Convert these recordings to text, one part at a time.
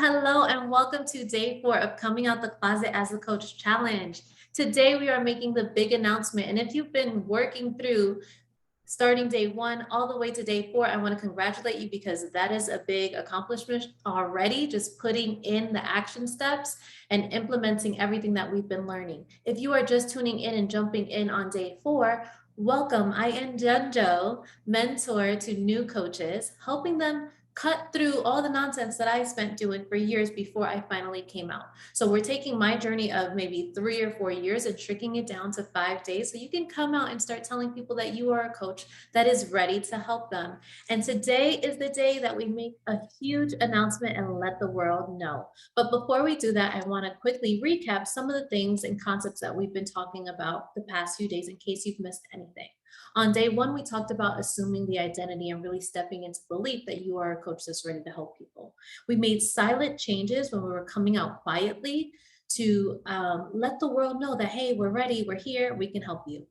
Hello, and welcome to day 4 of Coming Out the Closet as a Coach Challenge. Today, we are making the big announcement. And if you've been working through starting day 1 all the way to day 4, I want to congratulate you because that is a big accomplishment already, just putting in the action steps and implementing everything that we've been learning. If you are just tuning in and jumping in on day 4, welcome. I am Junjo, mentor to new coaches, helping them cut through all the nonsense that I spent doing for years before I finally came out. So we're taking my journey of maybe 3 or 4 years and shrinking it down to 5 days so you can come out and start telling people that you are a coach that is ready to help them. And today is the day that we make a huge announcement and let the world know. But before we do that, I want to quickly recap some of the things and concepts that we've been talking about the past few days in case you've missed anything. On day 1, we talked about assuming the identity and really stepping into belief that you are a coach that's ready to help people. We made silent changes when we were coming out quietly to let the world know that, hey, we're ready, we're here, we can help you.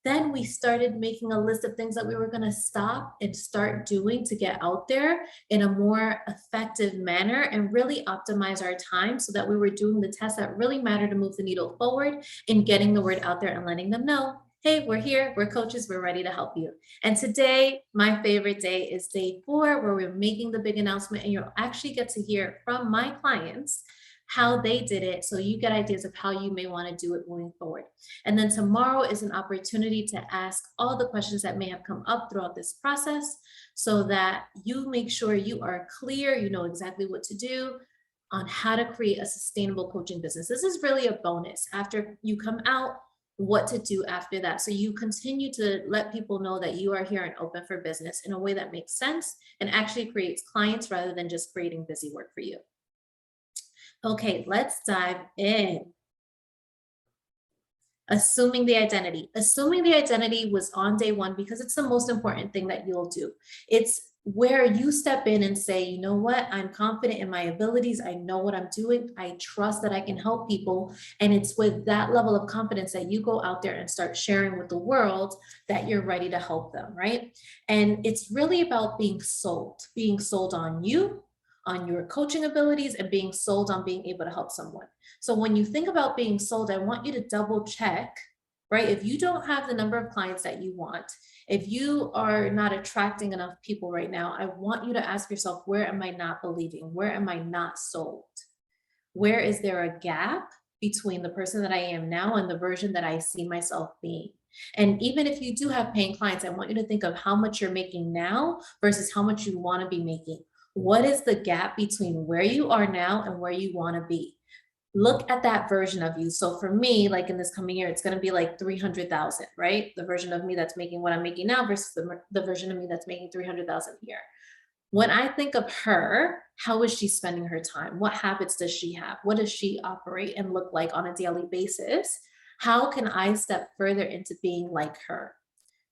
Then we started making a list of things that we were going to stop and start doing to get out there in a more effective manner and really optimize our time so that we were doing the tests that really matter to move the needle forward in getting the word out there and letting them know, hey, we're here, we're coaches, we're ready to help you. And today, my favorite day is day 4, where we're making the big announcement, and you'll actually get to hear from my clients how they did it so you get ideas of how you may want to do it moving forward. And then tomorrow is an opportunity to ask all the questions that may have come up throughout this process so that you make sure you are clear, you know exactly what to do on how to create a sustainable coaching business. This is really a bonus after you come out, what to do after that. So you continue to let people know that you are here and open for business in a way that makes sense and actually creates clients rather than just creating busy work for you. Okay, let's dive in. Assuming the identity. Assuming the identity was on day 1 because it's the most important thing that you'll do. It's where you step in and say, you know what, I'm confident in my abilities. I know what I'm doing. I trust that I can help people. And it's with that level of confidence that you go out there and start sharing with the world that you're ready to help them, right? And it's really about being sold on you, on your coaching abilities, and being sold on being able to help someone. So when you think about being sold, I want you to double check, right? If you don't have the number of clients that you want, if you are not attracting enough people right now, I want you to ask yourself, where am I not believing? Where am I not sold? Where is there a gap between the person that I am now and the version that I see myself being? And even if you do have paying clients, I want you to think of how much you're making now versus how much you want to be making. What is the gap between where you are now and where you want to be? Look at that version of you. So for me, like in this coming year, it's going to be like 300,000, right? The version of me that's making what I'm making now versus the version of me that's making 300,000 a year. When I think of her, how is she spending her time? What habits does she have? What does she operate and look like on a daily basis? How can I step further into being like her,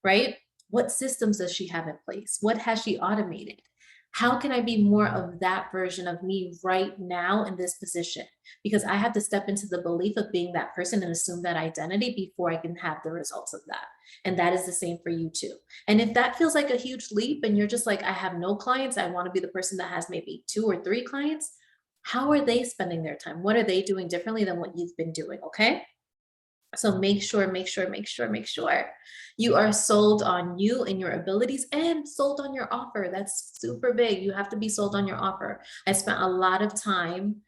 right? What systems does she have in place? What has she automated? How can I be more of that version of me right now in this position? Because I have to step into the belief of being that person and assume that identity before I can have the results of that. And that is the same for you too. And if that feels like a huge leap and you're just like, I have no clients, I want to be the person that has maybe 2 or 3 clients, how are they spending their time? What are they doing differently than what you've been doing? Okay. So make sure you are sold on you and your abilities and sold on your offer. That's super big. You have to be sold on your offer. I spent a lot of time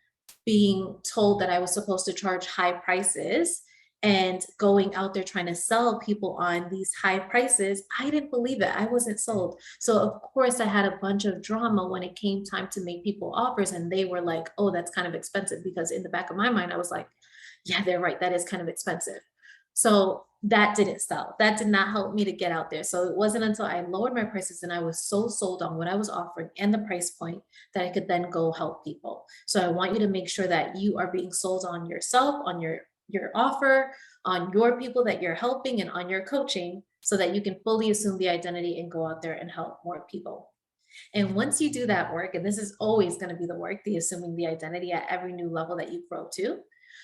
being told that I was supposed to charge high prices and going out there trying to sell people on these high prices. I didn't believe it. I wasn't sold. So of course I had a bunch of drama when it came time to make people offers and they were like, "Oh, that's kind of expensive," because in the back of my mind I was like, yeah, they're right. That is kind of expensive. So that didn't sell. That did not help me to get out there. So it wasn't until I lowered my prices and I was so sold on what I was offering and the price point that I could then go help people. So I want you to make sure that you are being sold on yourself, on your offer, on your people that you're helping, and on your coaching so that you can fully assume the identity and go out there and help more people. And once you do that work, and this is always going to be the work, the assuming the identity at every new level that you grow to,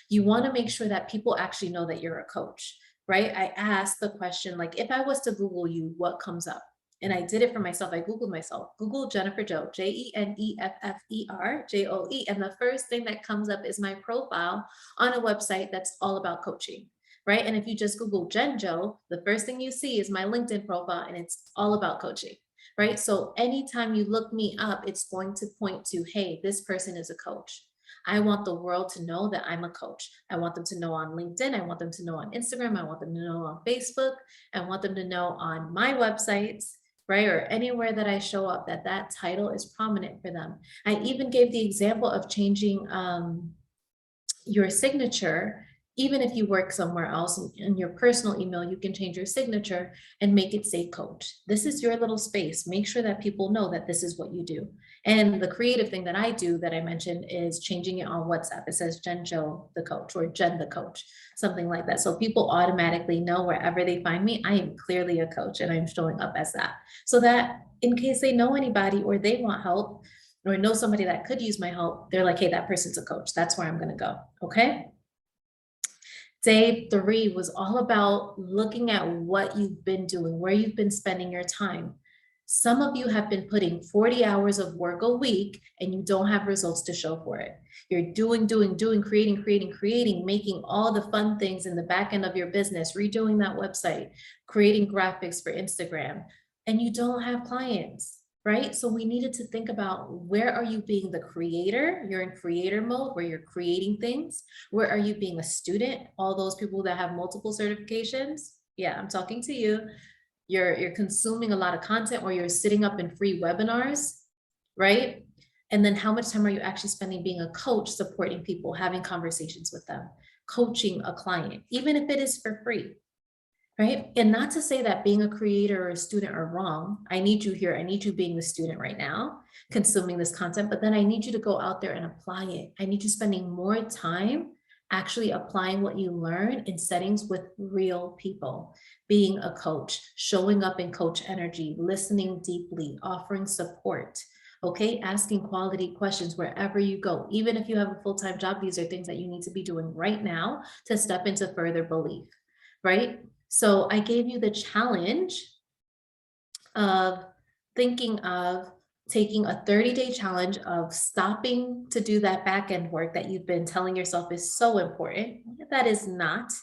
you want to make sure that people actually know that you're a coach, right? I asked the question, like, if I was to Google you, what comes up? And I did it for myself. I Googled myself, Google Jennifer Joe, JenniferJoe. And the first thing that comes up is my profile on a website that's all about coaching, right? And if you just Google Jen Joe, the first thing you see is my LinkedIn profile and it's all about coaching, right? So anytime you look me up, it's going to point to, hey, this person is a coach. I want the world to know that I'm a coach. I want them to know on LinkedIn. I want them to know on Instagram. I want them to know on Facebook. I want them to know on my websites, right? Or anywhere that I show up, that that title is prominent for them. I even gave the example of changing your signature. Even if you work somewhere else in your personal email, you can change your signature and make it say coach. This is your little space. Make sure that people know that this is what you do. And the creative thing that I do that I mentioned is changing it on WhatsApp. It says Jen Joe the coach or Jen the coach, something like that. So people automatically know wherever they find me, I am clearly a coach and I'm showing up as that. So that in case they know anybody or they want help or know somebody that could use my help, they're like, hey, that person's a coach. That's where I'm going to go. Okay. Day 3 was all about looking at what you've been doing, where you've been spending your time. Some of you have been putting 40 hours of work a week and you don't have results to show for it. You're doing, creating, making all the fun things in the back end of your business, redoing that website, creating graphics for Instagram, and you don't have clients. Right? So we needed to think about, where are you being the creator? You're in creator mode where you're creating things. Where are you being a student? All those people that have multiple certifications. Yeah, I'm talking to you. You're consuming a lot of content, or you're sitting up in free webinars, right? And then how much time are you actually spending being a coach, supporting people, having conversations with them, coaching a client, even if it is for free? Right? And not to say that being a creator or a student are wrong. I need you here. I need you being the student right now, consuming this content, but then I need you to go out there and apply it. I need you spending more time actually applying what you learn in settings with real people, being a coach, showing up in coach energy, listening deeply, offering support. Okay, asking quality questions wherever you go. Even if you have a full-time job, these are things that you need to be doing right now to step into further belief, right? So I gave you the challenge of thinking of taking a 30-day challenge of stopping to do that back end work that you've been telling yourself is so important. That is not,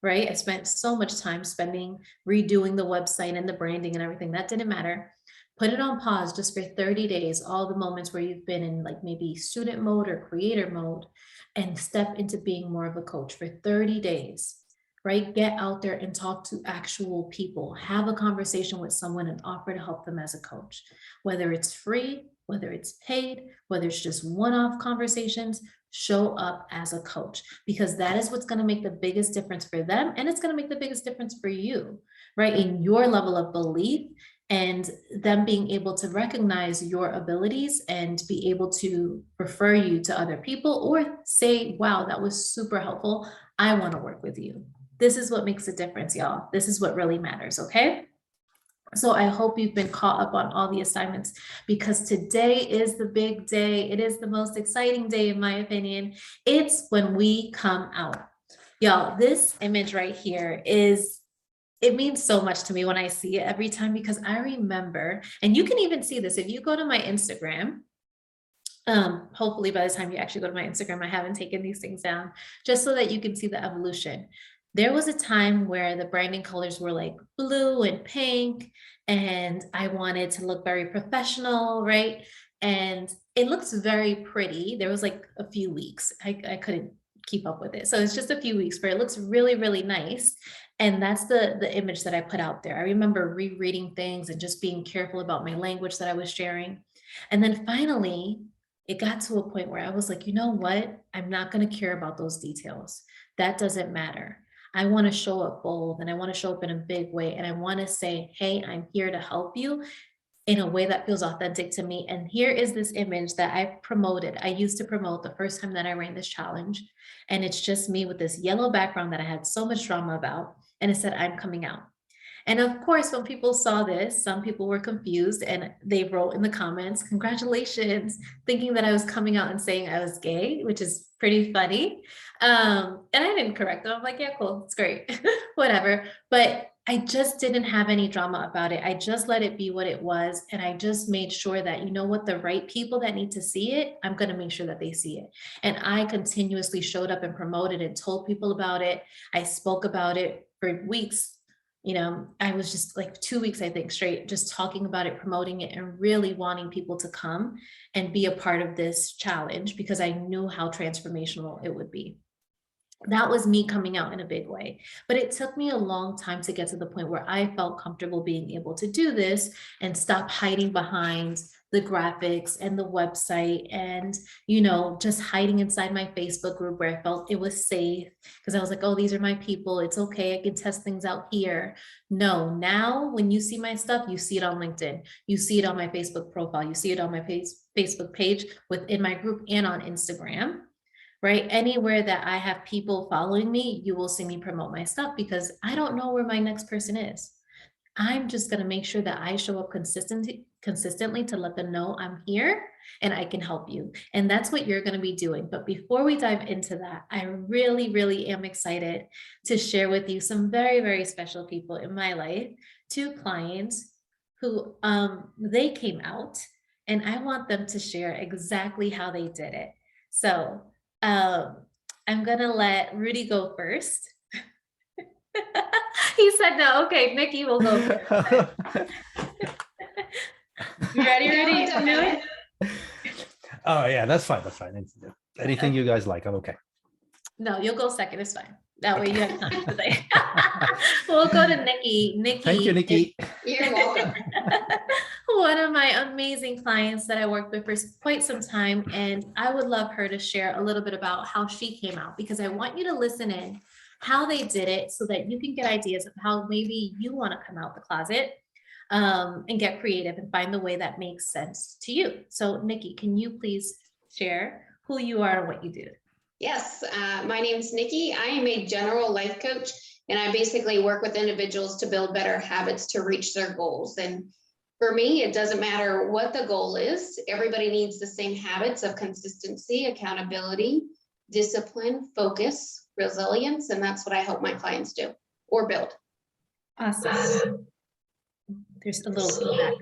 right? I spent so much time spending redoing the website and the branding and everything. That didn't matter. Put it on pause just for 30 days, all the moments where you've been in like maybe student mode or creator mode, and step into being more of a coach for 30 days. Right? Get out there and talk to actual people. Have a conversation with someone and offer to help them as a coach. Whether it's free, whether it's paid, whether it's just one-off conversations, show up as a coach, because that is what's going to make the biggest difference for them. And it's going to make the biggest difference for you, right? In your level of belief and them being able to recognize your abilities and be able to refer you to other people or say, wow, that was super helpful. I want to work with you. This is what makes a difference, y'all. This is what really matters, okay? So I hope you've been caught up on all the assignments, because today is the big day. It is the most exciting day, in my opinion. It's when we come out. Y'all, this image right here it means so much to me when I see it every time, because I remember, and you can even see this if you go to my Instagram. Hopefully by the time you actually go to my Instagram, I haven't taken these things down, just so that you can see the evolution. There was a time where the branding colors were like blue and pink, and I wanted to look very professional, right? And it looks very pretty. There was like a few weeks. I couldn't keep up with it. So it's just a few weeks, but it looks really, really nice. And that's the image that I put out there. I remember rereading things and just being careful about my language that I was sharing. And then finally, it got to a point where I was like, you know what? I'm not going to care about those details. That doesn't matter. I want to show up bold, and I want to show up in a big way. And I want to say, hey, I'm here to help you in a way that feels authentic to me. And here is this image that I promoted. I used to promote the first time that I ran this challenge. And it's just me with this yellow background that I had so much drama about. And it said, I'm coming out. And of course, when people saw this, some people were confused and they wrote in the comments, congratulations, thinking that I was coming out and saying I was gay, which is pretty funny. And I didn't correct them. I'm like, yeah, cool, it's great, whatever. But I just didn't have any drama about it. I just let it be what it was. And I just made sure that, you know what, the right people that need to see it, I'm going to make sure that they see it. And I continuously showed up and promoted and told people about it. I spoke about it for weeks. You know, I was just like 2 weeks, I think, straight, just talking about it, promoting it, and really wanting people to come and be a part of this challenge because I knew how transformational it would be. That was me coming out in a big way. But it took me a long time to get to the point where I felt comfortable being able to do this and stop hiding behind the graphics and the website and, you know, just hiding inside my Facebook group where I felt it was safe because I was like, oh, these are my people. It's okay. I can test things out here. No, now when you see my stuff, you see it on LinkedIn. You see it on my Facebook profile. You see it on my Facebook page within my group and on Instagram. Right? Anywhere that I have people following me, you will see me promote my stuff because I don't know where my next person is. I'm just going to make sure that I show up consistently to let them know I'm here and I can help you. And that's what you're going to be doing. But before we dive into that, I really, really am excited to share with you some very, very special people in my life, 2 clients who they came out and I want them to share exactly how they did it. So I'm gonna let Rudy go first. He said no. Okay, Nikki will go first. You ready, Rudy, to do it? Oh yeah, that's fine. That's fine. Anything you guys like, I'm okay. No, you'll go second. It's fine. That way you have time today. We'll go to Nikki. Nikki. Thank you, Nikki. You're welcome. One of my amazing clients that I worked with for quite some time, and I would love her to share a little bit about how she came out because I want you to listen in how they did it so that you can get ideas of how maybe you want to come out the closet and get creative and find the way that makes sense to you. So Nikki, can you please share who you are and what you do? Yes, my name is Nikki. I am a general life coach, and I basically work with individuals to build better habits to reach their goals. And for me, it doesn't matter what the goal is. Everybody needs the same habits of consistency, accountability, discipline, focus, resilience, and that's what I help my clients do or build. Awesome. There's a little feedback.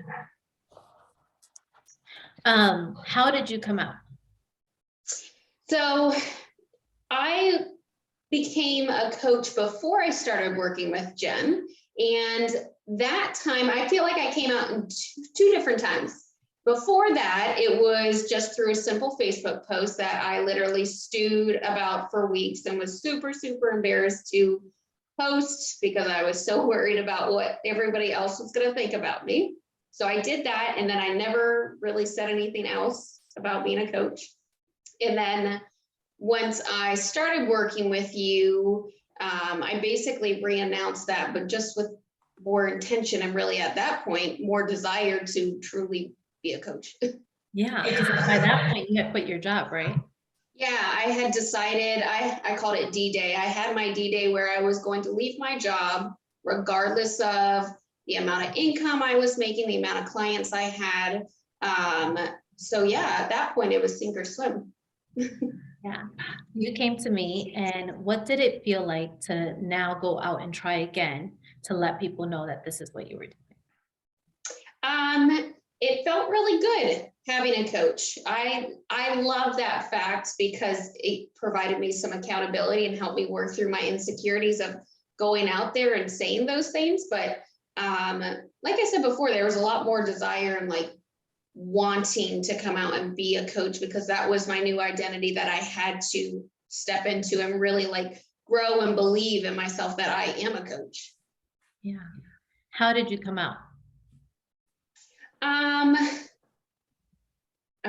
How did you come out? So I became a coach before I started working with Jen. And that time, I feel like I came out in two different times. Before that, it was just through a simple Facebook post that I literally stewed about for weeks and was super, super embarrassed to post because I was so worried about what everybody else was going to think about me. So I did that. And then I never really said anything else about being a coach. And then once I started working with you, I basically re-announced that, but just with more intention and really at that point, more desire to truly be a coach. Yeah, because by that point you had quit your job, right? Yeah, I had decided, I called it D-Day. I had my D-Day where I was going to leave my job regardless of the amount of income I was making, the amount of clients I had. So yeah, at that point it was sink or swim. Yeah, you came to me, and what did it feel like to now go out and try again to let people know that this is what you were doing? It felt really good having a coach. I love that fact because it provided me some accountability and helped me work through my insecurities of going out there and saying those things. But like I said before, there was a lot more desire and like wanting to come out and be a coach because that was my new identity that I had to step into and really like grow and believe in myself that I am a coach. Yeah. How did you come out? I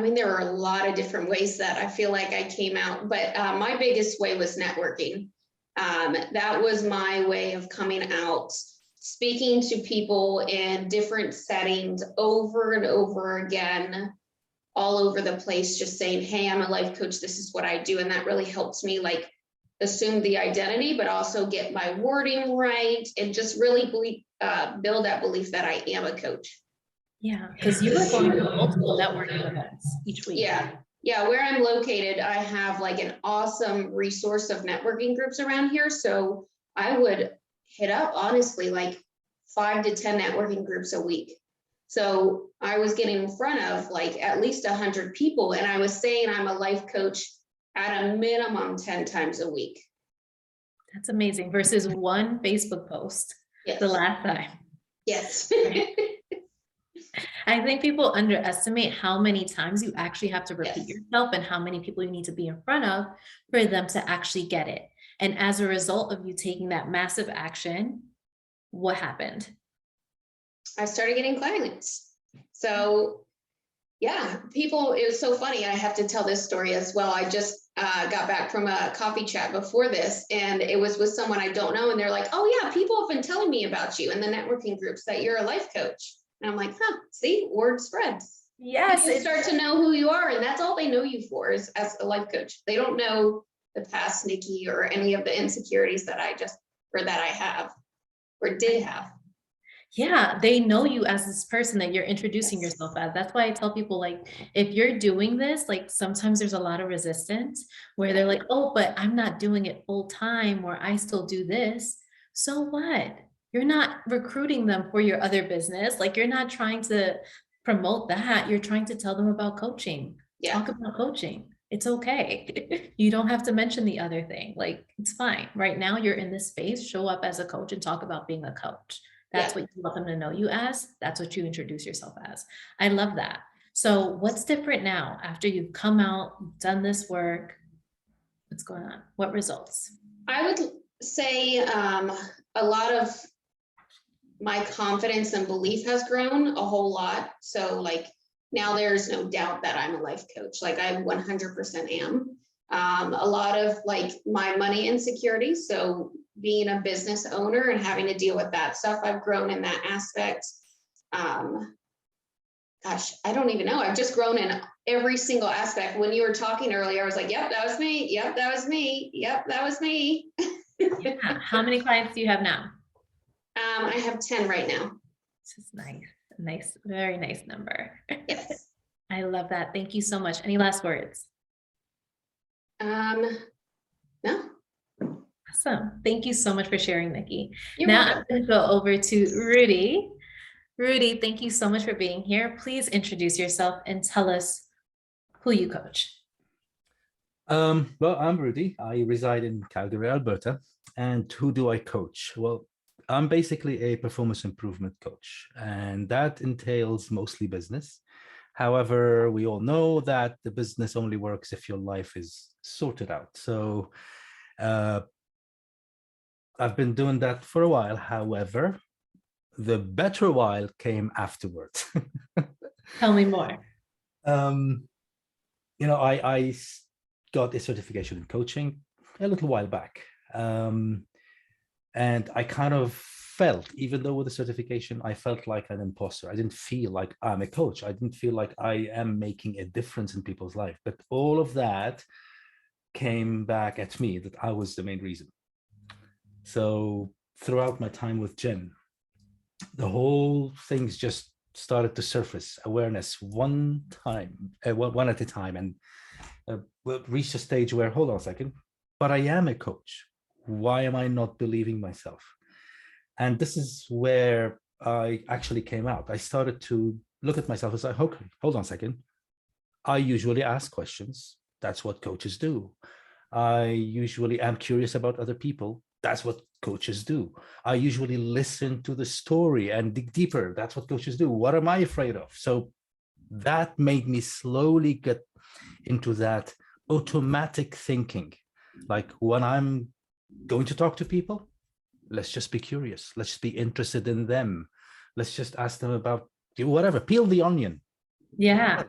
mean, there were a lot of different ways that I feel like I came out, but my biggest way was networking. That was my way of coming out, speaking to people in different settings over and over again, all over the place, just saying, hey, I'm a life coach. This is what I do. And that really helps me like assume the identity, but also get my wording right and just really build that belief that I am a coach. Yeah, because you were going to multiple networking events each week. Yeah, where I'm located, I have like an awesome resource of networking groups around here. So I would hit up honestly like 5 to 10 networking groups a week. So I was getting in front of like at least 100 people, and I was saying I'm a life coach at a minimum 10 times a week. That's amazing versus one Facebook post Yes. the last time. Yes. I think people underestimate how many times you actually have to repeat Yes. yourself and how many people you need to be in front of for them to actually get it. And as a result of you taking that massive action, what happened? I started getting clients. So yeah, people, it was so funny. I have to tell this story as well. I just got back from a coffee chat before this, and it was with someone I don't know. And they're like, oh yeah, people have been telling me about you in the networking groups that you're a life coach. And I'm like, huh, see, word spreads. Yes, You start to know who you are, and that's all they know you for is as a life coach. They don't know the past Nikki or any of the insecurities that I have or did have. yeah, they know you as this person that you're introducing Yes. yourself as. That's why I tell people, like, if you're doing this, like sometimes there's a lot of resistance where they're like, oh, but I'm not doing it full time, or I still do this. So what? You're not recruiting them for your other business. Like, you're not trying to promote that. You're trying to tell them about coaching. Yeah. Talk about coaching. It's okay. You don't have to mention the other thing. Like, it's fine. Right now, you're in this space. Show up as a coach and talk about being a coach. That's Yeah. what you want them to know you as. That's what you introduce yourself as. I love that. So what's different now after you've come out, done this work? What's going on? What results? I would say a lot of my confidence and belief has grown a whole lot. So like now there's no doubt that I'm a life coach. Like I 100% am. A lot of like my money insecurities. So being a business owner and having to deal with that stuff, I've grown in that aspect. Gosh, I don't even know. I've just grown in every single aspect. When you were talking earlier, I was like, yep, that was me. Yep, that was me. Yep, that was me. Yeah. How many clients do you have now? I have 10 right now. This is nice. Nice, very nice number. Yes. I love that. Thank you so much. Any last words? No. Awesome. Thank you so much for sharing, Nikki. You're Now welcome. I'm going to go over to Rudy. Rudy, thank you so much for being here. Please introduce yourself and tell us who you coach. Well, I'm Rudy. I reside in Calgary, Alberta. And who do I coach? Well, I'm basically a performance improvement coach, and that entails mostly business. However, we all know that the business only works if your life is sorted out. So I've been doing that for a while. However, the better while came afterwards. Tell me more. I got a certification in coaching a little while back. And I kind of felt, even though with the certification, I felt like an imposter. I didn't feel like I'm a coach. I didn't feel like I am making a difference in people's life. But all of that came back at me that I was the main reason. So throughout my time with Jen, the whole things just started to surface, awareness one at a time, and reached a stage where, hold on a second, but I am a coach. Why am I not believing myself? And this is where I actually came out. I started to look at myself and say, okay, hold on a second. I usually ask questions. That's what coaches do. I usually am curious about other people. That's what coaches do. I usually listen to the story and dig deeper. That's what coaches do. What am I afraid of? So that made me slowly get into that automatic thinking. Like when I'm going to talk to people, let's just be curious. Let's just be interested in them. Let's just ask them about whatever, peel the onion. Yeah.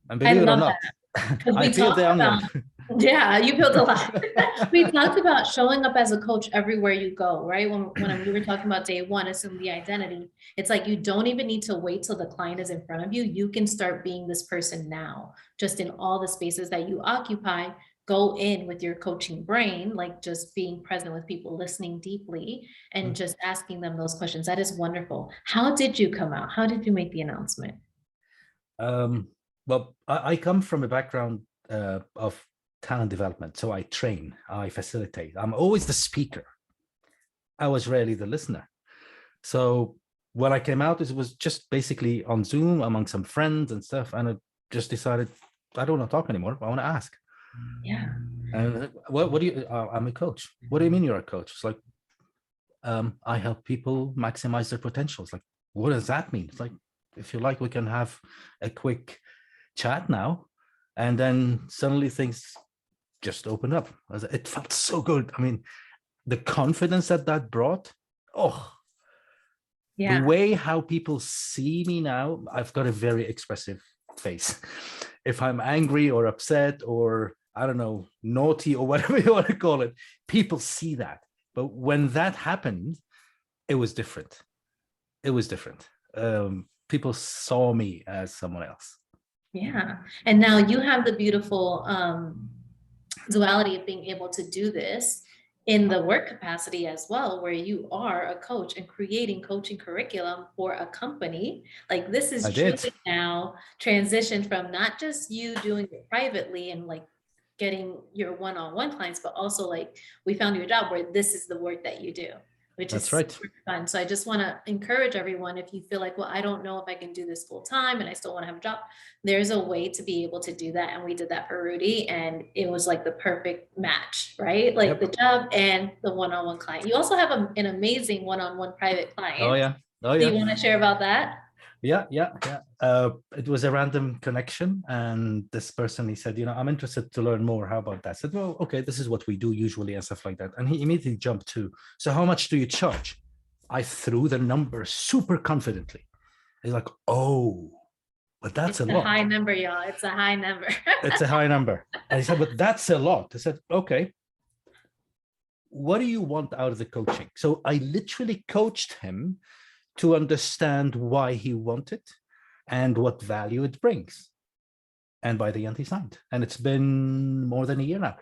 And believe it or not, I peeled the onion. Yeah, you peeled a lot. We talked about showing up as a coach everywhere you go, right? When we were talking about day one, assume the identity. It's like you don't even need to wait till the client is in front of you. You can start being this person now, just in all the spaces that you occupy. Go in with your coaching brain, like just being present with people, listening deeply, and just asking them those questions. That is wonderful. How did you come out? How did you make the announcement? Well, I come from a background of talent development. So I train, I facilitate. I'm always the speaker. I was rarely the listener. So when I came out, it was just basically on Zoom among some friends and stuff. And I just decided, I don't want to talk anymore. I want to ask. Yeah. And what do you, I'm a coach. What do you mean you're a coach? It's like, I help people maximize their potential. It's like, what does that mean? It's like, if you like, we can have a quick chat now. And then suddenly things just opened up. It felt so good. I mean, the confidence that brought, oh, Yeah. the way how people see me now, I've got a very expressive face. If I'm angry or upset or, I don't know, naughty or whatever you want to call it, people see that. But when that happened, it was different. It was different. People saw me as someone else. Yeah. And now you have the beautiful duality of being able to do this in the work capacity as well, where you are a coach and creating coaching curriculum for a company. Like this is I did. truly now transitioned from not just you doing it privately and like getting your one-on-one clients, but also like we found your job where this is the work that you do, which That's is right. super fun. So I just want to encourage everyone, if you feel like, well, I don't know if I can do this full time and I still want to have a job, there's a way to be able to do that. And we did that for Rudy and it was like the perfect match, right? Like Yep. the job and the one-on-one client. You also have an amazing one-on-one private client. Oh yeah. Oh Do yeah. you want to share about that? Yeah. It was a random connection, and this person, he said, I'm interested to learn more. How about that? I said, well, okay, this is what we do usually and stuff like that. And he immediately jumped to, so how much do you charge? I threw the number super confidently. He's like, oh, but that's It's a a lot. high number, y'all. It's a high number. It's a high number. And he said, but that's a lot. I said, okay, what do you want out of the coaching? So I literally coached him to understand why he wanted and what value it brings. And by the end, he signed. And it's been more than a year now.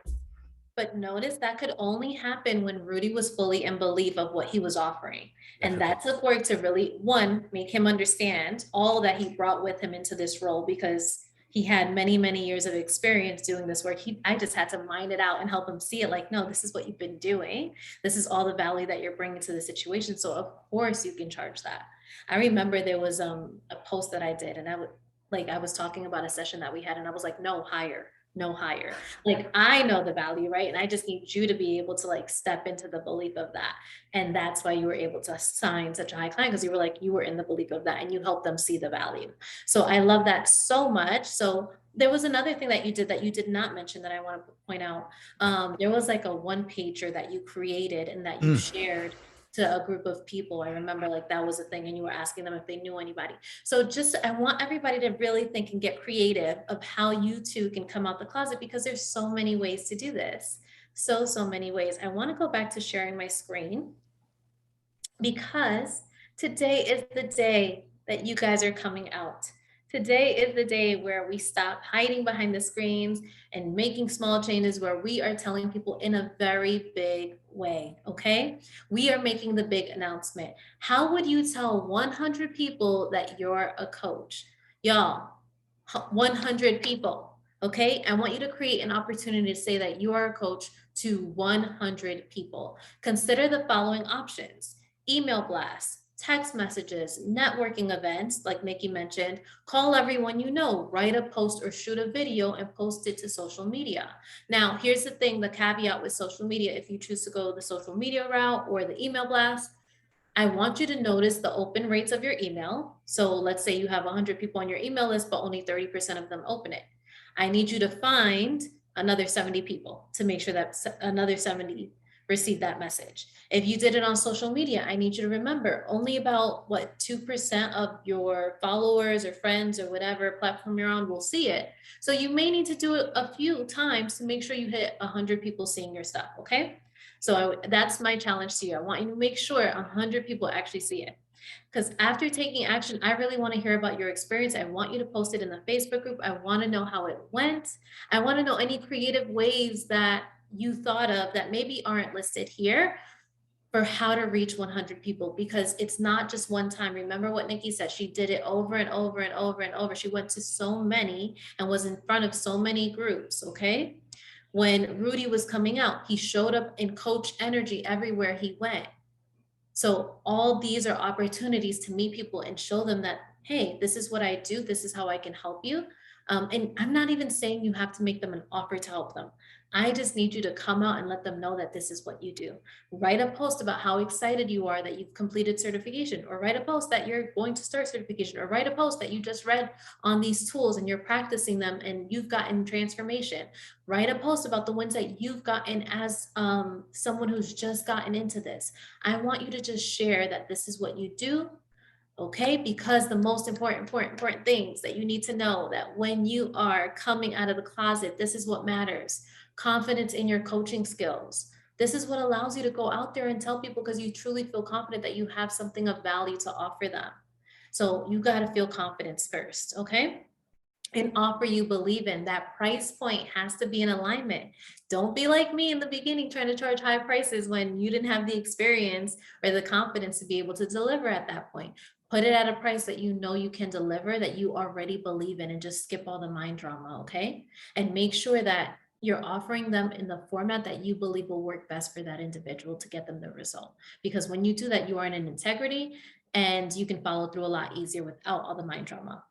But notice that could only happen when Rudy was fully in belief of what he was offering. And that took work to really, one, make him understand all that he brought with him into this role, because he had many, many years of experience doing this work. I just had to mine it out and help him see it like, no, this is what you've been doing. This is all the value that you're bringing to the situation. So of course you can charge that. I remember there was a post that I did, and I was talking about a session that we had, and I was like, no higher. Like I know the value, right? And I just need you to be able to like step into the belief of that. And that's why you were able to sign such a high client, because you were in the belief of that and you helped them see the value. So I love that so much. So there was another thing that you did not mention that I want to point out. There was like a one pager that you created and that you shared to a group of people. I remember like that was a thing, and you were asking them if they knew anybody. So I want everybody to really think and get creative of how you too can come out the closet, because there's so many ways to do this. So many ways. I want to go back to sharing my screen, because today is the day that you guys are coming out. Today is the day where we stop hiding behind the screens and making small changes, where we are telling people in a very big way, okay? We are making the big announcement. How would you tell 100 people that you're a coach? Y'all, 100 people, okay? I want you to create an opportunity to say that you are a coach to 100 people. Consider the following options: email blasts, text messages, networking events, like Nikki mentioned, call everyone you know, write a post or shoot a video and post it to social media. Now, here's the thing, the caveat with social media, if you choose to go the social media route or the email blast, I want you to notice the open rates of your email. So let's say you have 100 people on your email list, but only 30% of them open it. I need you to find another 70 people to make sure that another 70 receive that message. If you did it on social media, I need you to remember only about 2% of your followers or friends or whatever platform you're on will see it. So you may need to do it a few times to make sure you hit 100 people seeing your stuff, okay? So that's my challenge to you. I want you to make sure 100 people actually see it. Because after taking action, I really want to hear about your experience. I want you to post it in the Facebook group. I want to know how it went. I want to know any creative ways that you thought of that maybe aren't listed here for how to reach 100 people, because it's not just one time. Remember what Nikki said, she did it over and over and over and over. She went to so many and was in front of so many groups, okay? When Rudy was coming out, he showed up in coach energy everywhere he went. So all these are opportunities to meet people and show them that, hey, this is what I do. This is how I can help you. And I'm not even saying you have to make them an offer to help them. I just need you to come out and let them know that this is what you do. Write a post about how excited you are that you've completed certification, or write a post that you're going to start certification, or write a post that you just read on these tools and you're practicing them and you've gotten transformation. Write a post about the wins that you've gotten as someone who's just gotten into this. I want you to just share that this is what you do. Okay, because the most important things that you need to know, that when you are coming out of the closet, this is what matters. Confidence in your coaching skills. This is what allows you to go out there and tell people, because you truly feel confident that you have something of value to offer them. So you got to feel confidence first, okay? An offer you believe in. That price point has to be in alignment. Don't be like me in the beginning trying to charge high prices when you didn't have the experience or the confidence to be able to deliver at that point. Put it at a price that you know you can deliver, that you already believe in, and just skip all the mind drama, okay? And make sure that you're offering them in the format that you believe will work best for that individual to get them the result. Because when you do that, you are in integrity and you can follow through a lot easier without all the mind drama.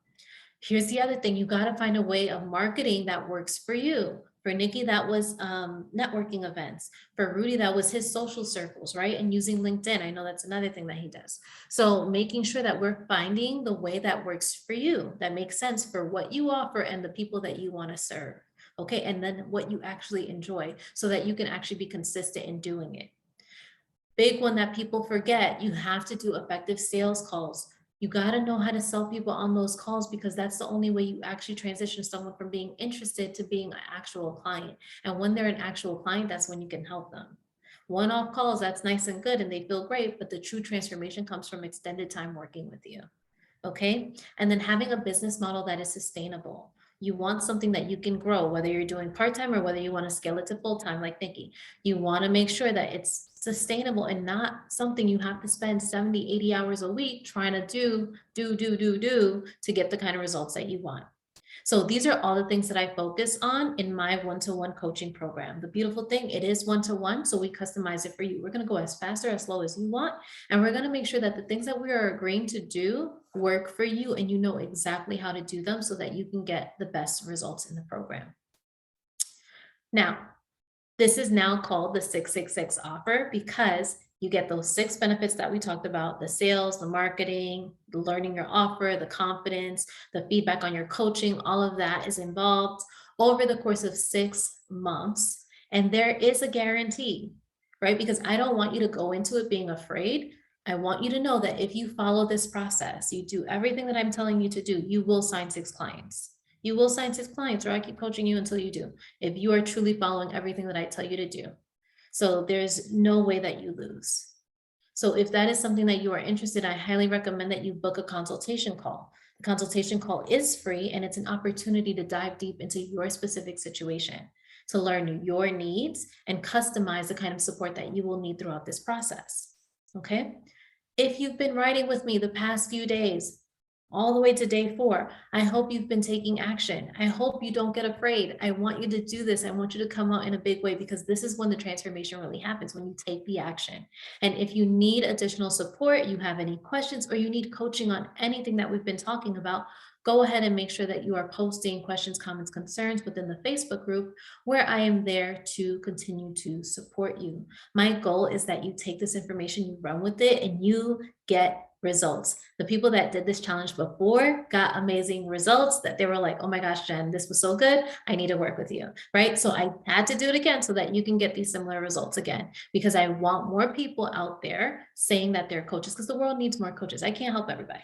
Here's the other thing. You got to find a way of marketing that works for you. For Nikki, that was networking events. For Rudy, that was his social circles, right? And using LinkedIn. I know that's another thing that he does. So making sure that we're finding the way that works for you, that makes sense for what you offer and the people that you want to serve. Okay. And then what you actually enjoy, so that you can actually be consistent in doing it. Big one that people forget, you have to do effective sales calls. You got to know how to sell people on those calls, because that's the only way you actually transition someone from being interested to being an actual client. And when they're an actual client, that's when you can help them. One-off calls, that's nice and good and they feel great, but the true transformation comes from extended time working with you. Okay. And then having a business model that is sustainable. You want something that you can grow, whether you're doing part-time or whether you want to scale it to full-time, like Nikki. You want to make sure that it's sustainable and not something you have to spend 70, 80 hours a week trying to do to get the kind of results that you want. So these are all the things that I focus on in my one-to-one coaching program. The beautiful thing, it is one-to-one, so we customize it for you. We're going to go as fast or as slow as you want, and we're going to make sure that the things that we are agreeing to do work for you, and you know exactly how to do them so that you can get the best results in the program. Now, this is now called the 666 offer, because you get those 6 benefits that we talked about: the sales, the marketing, the learning your offer, the confidence, the feedback on your coaching. All of that is involved over the course of 6 months. And there is a guarantee, right? Because I don't want you to go into it being afraid. I want you to know that if you follow this process, you do everything that I'm telling you to do, you will sign 6 clients. You will sign 6 clients, or I keep coaching you until you do, if you are truly following everything that I tell you to do. So there's no way that you lose. So if that is something that you are interested in, I highly recommend that you book a consultation call. The consultation call is free, and it's an opportunity to dive deep into your specific situation, to learn your needs and customize the kind of support that you will need throughout this process. Okay. If you've been writing with me the past few days, all the way to day 4, I hope you've been taking action. I hope you don't get afraid. I want you to do this. I want you to come out in a big way, because this is when the transformation really happens, when you take the action. And if you need additional support, you have any questions, or you need coaching on anything that we've been talking about, go ahead and make sure that you are posting questions, comments, concerns within the Facebook group, where I am there to continue to support you. My goal is that you take this information, you run with it, and you get results. The people that did this challenge before got amazing results, that they were like, oh my gosh, Jen, this was so good. I need to work with you, right? So I had to do it again so that you can get these similar results again, because I want more people out there saying that they're coaches, because the world needs more coaches. I can't help everybody.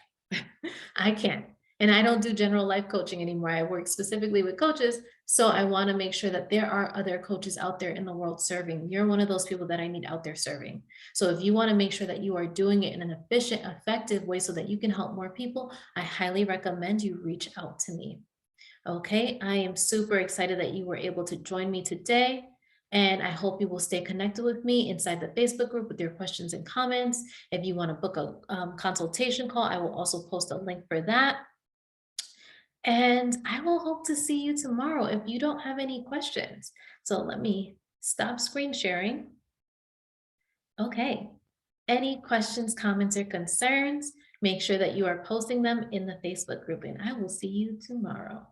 I can't. And I don't do general life coaching anymore. I work specifically with coaches. So I want to make sure that there are other coaches out there in the world serving. You're one of those people that I need out there serving. So if you want to make sure that you are doing it in an efficient, effective way so that you can help more people, I highly recommend you reach out to me. Okay, I am super excited that you were able to join me today. And I hope you will stay connected with me inside the Facebook group with your questions and comments. If you want to book a consultation call, I will also post a link for that. And I will hope to see you tomorrow if you don't have any questions. So let me stop screen sharing. Okay. any questions, comments, or concerns, make sure that you are posting them in the Facebook group, and I will see you tomorrow.